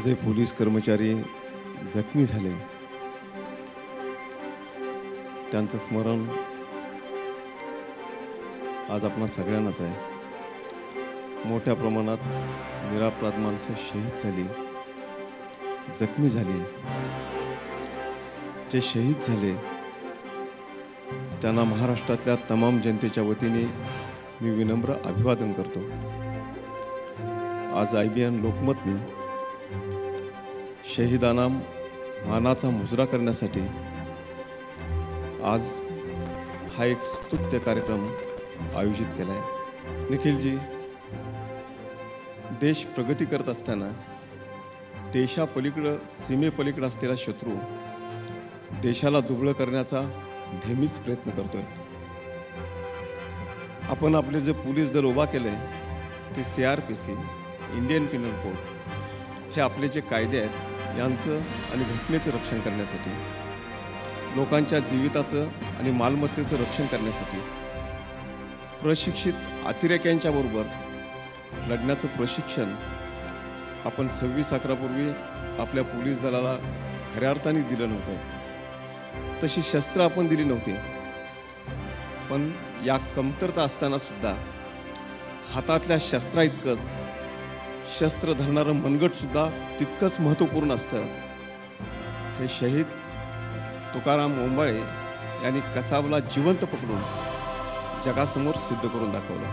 जे पोलीस कर्मचारी जखमी झाले त्यांचं स्मरण आज आपणा सगळ्यांनाच आहे। मोठ्या प्रमाणात निरपराध माणसं शहीद झाली, जखमी झाली। जे शहीद झाले त्यांना महाराष्ट्रातल्या तमाम जनतेच्या वतीने मी विनम्र अभिवादन करतो। आज IBN लोकमतने शहीदांना मानाचा मुजरा करण्यासाठी आज हा एक स्तुत्य कार्यक्रम आयोजित केला आहे। निखिलजी, देश प्रगती करत असताना देशापलीकडे सीमेपलीकडे असलेला शत्रू देशाला दुबळं करण्याचा नेहमीच प्रयत्न करतोय। आपण आपले जे पोलीस दल उभा केले ते CRPC, इंडियन पिनल कोड हे आपले जे कायदे आहेत यांचं आणि घटनेचं रक्षण करण्यासाठी, लोकांच्या जीविताचं आणि मालमत्तेचं रक्षण करण्यासाठी प्रशिक्षित अतिरेक्यांच्या बरोबर लढण्याचं प्रशिक्षण आपण 26/11 पूर्वी आपल्या पोलीस दलाला खऱ्या अर्थाने दिलं नव्हतं। तशी शस्त्र आपण दिली नव्हती, पण या कमतरता असताना सुद्धा हातातल्या शस्त्रा इतकंच शस्त्र धरणारं मनगट सुद्धा तितकंच महत्त्वपूर्ण असतं। हे शहीद तुकाराम ओंबाळे यांनी कसाबला जिवंत पकडून जगासमोर सिद्ध करून दाखवलं।